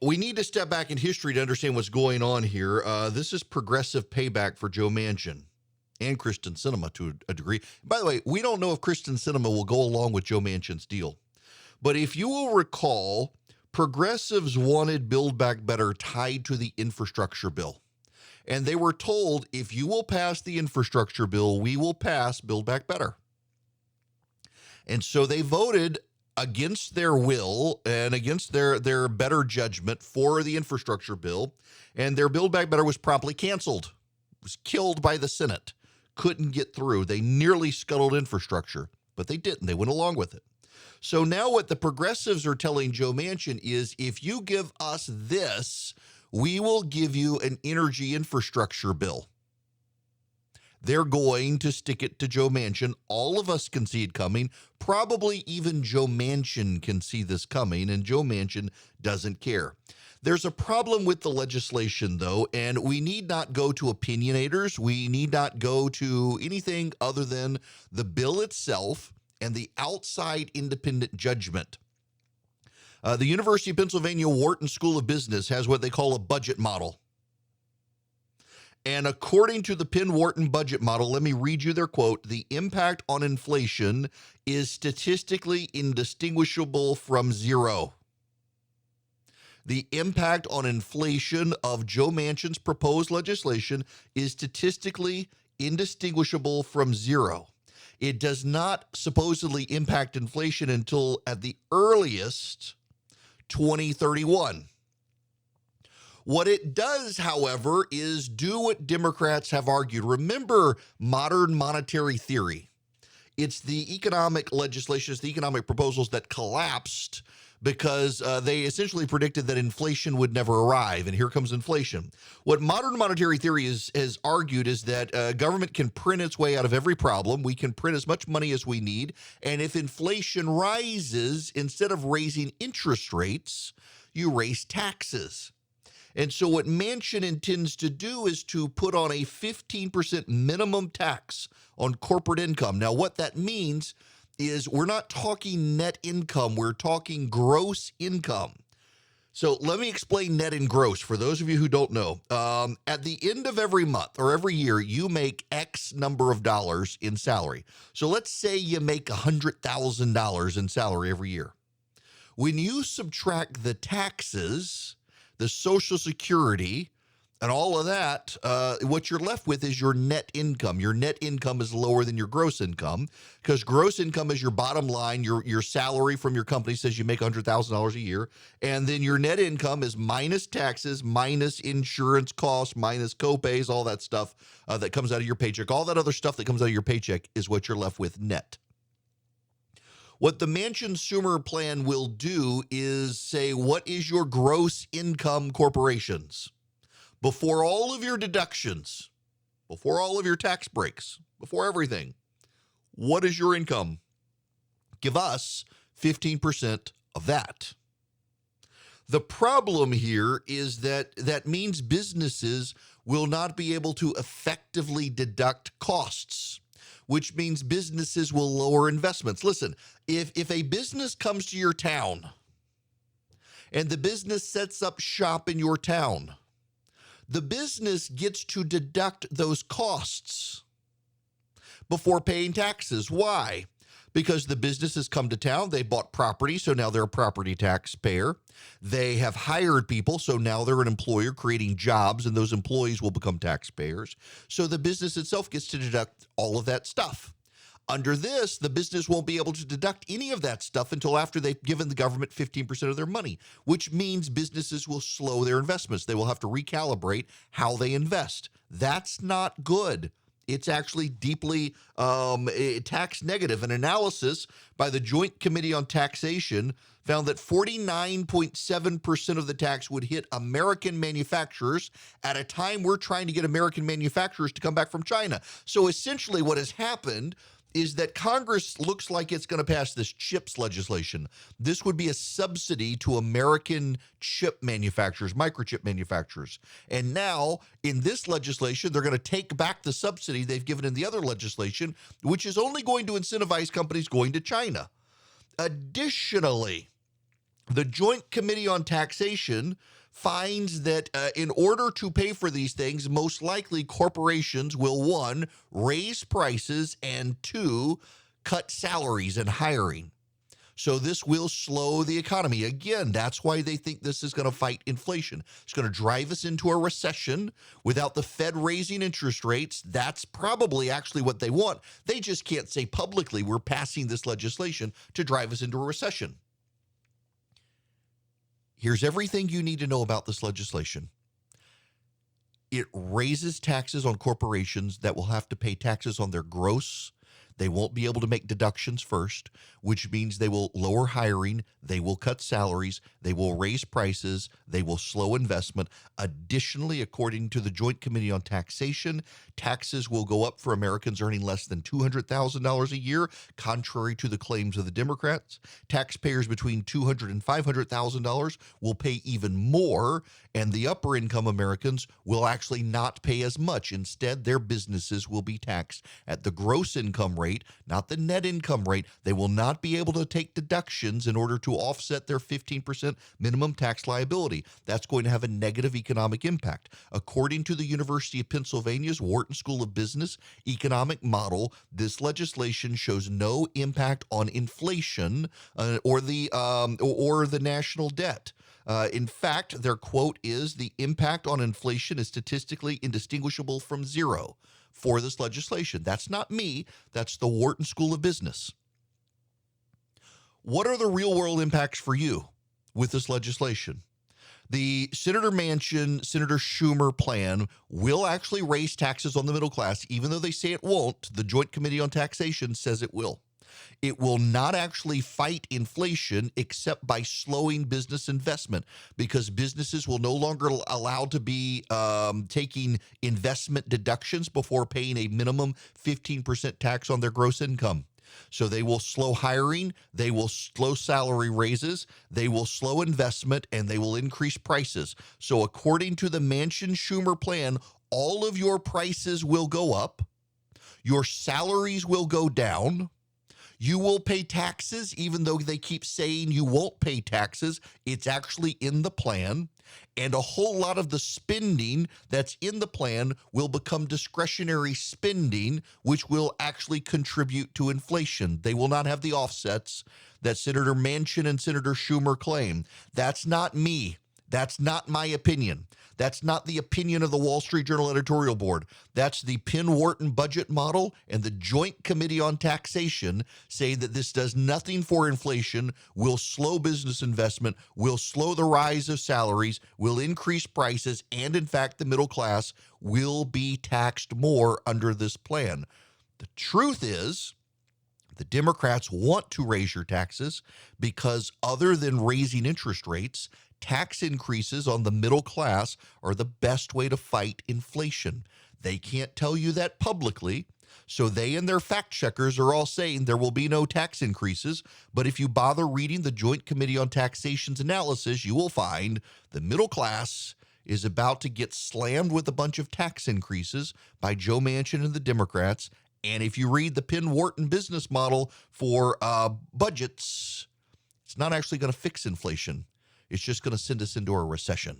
we need to step back in history to understand what's going on here. This is progressive payback for Joe Manchin and Kristen Sinema to a degree. By the way, we don't know if Kristen Sinema will go along with Joe Manchin's deal. But if you will recall, progressives wanted Build Back Better tied to the infrastructure bill. And they were told, if you will pass the infrastructure bill, we will pass Build Back Better. And so they voted against their will and against their better judgment for the infrastructure bill. And their Build Back Better was promptly canceled. It was killed by the Senate. Couldn't get through. They nearly scuttled infrastructure, but they didn't. They went along with it. So now what the progressives are telling Joe Manchin is, if you give us this, we will give you an energy infrastructure bill. They're going to stick it to Joe Manchin. All of us can see it coming. Probably even Joe Manchin can see this coming, and Joe Manchin doesn't care. There's a problem with the legislation, though, and we need not go to opinionators. We need not go to anything other than the bill itself and the outside independent judgment. The University of Pennsylvania Wharton School of Business has what they call a budget model. And according to the Penn Wharton budget model, let me read you their quote, the impact on inflation is statistically indistinguishable from zero. The impact on inflation of Joe Manchin's proposed legislation is statistically indistinguishable from zero. It does not supposedly impact inflation until at the earliest 2031. What it does, however, is do what Democrats have argued. Remember modern monetary theory. It's the economic legislation, it's the economic proposals that collapsed because they essentially predicted that inflation would never arrive, and here comes inflation. What modern monetary theory has argued is that government can print its way out of every problem. We can print as much money as we need, and if inflation rises, instead of raising interest rates, you raise taxes. And so what Manchin intends to do is to put on a 15% minimum tax on corporate income. Now, what that means is we're not talking net income, we're talking gross income. So let me explain net and gross for those of you who don't know. At the end of every month or every year, you make X number of dollars in salary. So let's say you make $100,000 in salary every year. When you subtract the taxes, the Social Security, and all of that, what you're left with is your net income. Your net income is lower than your gross income because gross income is your bottom line. Your salary from your company says you make $100,000 a year. And then your net income is minus taxes, minus insurance costs, minus copays, all that stuff that comes out of your paycheck. All that other stuff that comes out of your paycheck is what you're left with net. What the Manchin-Schumer plan will do is say, what is your gross income, corporations? Before all of your deductions, before all of your tax breaks, before everything, what is your income? Give us 15% of that. The problem here is that means businesses will not be able to effectively deduct costs, which means businesses will lower investments. Listen, if a business comes to your town and the business sets up shop in your town, the business gets to deduct those costs before paying taxes. Why? Because the business has come to town, they bought property, so now they're a property taxpayer. They have hired people, so now they're an employer creating jobs, and those employees will become taxpayers. So the business itself gets to deduct all of that stuff. Under this, the business won't be able to deduct any of that stuff until after they've given the government 15% of their money, which means businesses will slow their investments. They will have to recalibrate how they invest. That's not good. It's actually deeply tax negative. An analysis by the Joint Committee on Taxation found that 49.7% of the tax would hit American manufacturers at a time we're trying to get American manufacturers to come back from China. So essentially what has happened is that Congress looks like it's going to pass this CHIPS legislation. This would be a subsidy to American chip manufacturers, microchip manufacturers. And now, in this legislation, they're going to take back the subsidy they've given in the other legislation, which is only going to incentivize companies going to China. Additionally, The Joint Committee on Taxation finds that in order to pay for these things, most likely corporations will, one, raise prices, and two, cut salaries and hiring. So this will slow the economy. Again, that's why they think this is going to fight inflation. It's going to drive us into a recession without the Fed raising interest rates. That's probably actually what they want. They just can't say publicly, we're passing this legislation to drive us into a recession. Here's everything you need to know about this legislation. It raises taxes on corporations that will have to pay taxes on their gross. They won't be able to make deductions first, which means they will lower hiring, they will cut salaries, they will raise prices, they will slow investment. Additionally, according to the Joint Committee on Taxation, taxes will go up for Americans earning less than $200,000 a year, contrary to the claims of the Democrats. Taxpayers between $200,000 and $500,000 will pay even more, and the upper income Americans will actually not pay as much. Instead, their businesses will be taxed at the gross income rate, not the net income rate. They will not be able to take deductions in order to offset their 15% minimum tax liability. That's going to have a negative economic impact. According to the University of Pennsylvania's Wharton School of Business economic model, this legislation shows no impact on inflation or the national debt. In fact, their quote is, the impact on inflation is statistically indistinguishable from zero for this legislation. That's not me. That's the Wharton School of Business. What are the real world impacts for you with this legislation? The Senator Manchin, Senator Schumer plan will actually raise taxes on the middle class, even though they say it won't. The Joint Committee on Taxation says it will. It will not actually fight inflation except by slowing business investment, because businesses will no longer allowed to be taking investment deductions before paying a minimum 15% tax on their gross income. So they will slow hiring, they will slow salary raises, they will slow investment, and they will increase prices. So according to the Manchin-Schumer plan, all of your prices will go up, your salaries will go down, you will pay taxes, even though they keep saying you won't pay taxes. It's actually in the plan. And a whole lot of the spending that's in the plan will become discretionary spending, which will actually contribute to inflation. They will not have the offsets that Senator Manchin and Senator Schumer claim. That's not me. That's not my opinion. That's not the opinion of the Wall Street Journal editorial board. That's the Penn-Wharton budget model, and the Joint Committee on Taxation say that this does nothing for inflation, will slow business investment, will slow the rise of salaries, will increase prices, and in fact, the middle class will be taxed more under this plan. The truth is, the Democrats want to raise your taxes because other than raising interest rates, tax increases on the middle class are the best way to fight inflation. They can't tell you that publicly, so they and their fact checkers are all saying there will be no tax increases. But if you bother reading the Joint Committee on Taxation's analysis, you will find the middle class is about to get slammed with a bunch of tax increases by Joe Manchin and the Democrats. And if you read the Penn-Wharton business model for budgets, it's not actually going to fix inflation. It's just going to send us into a recession.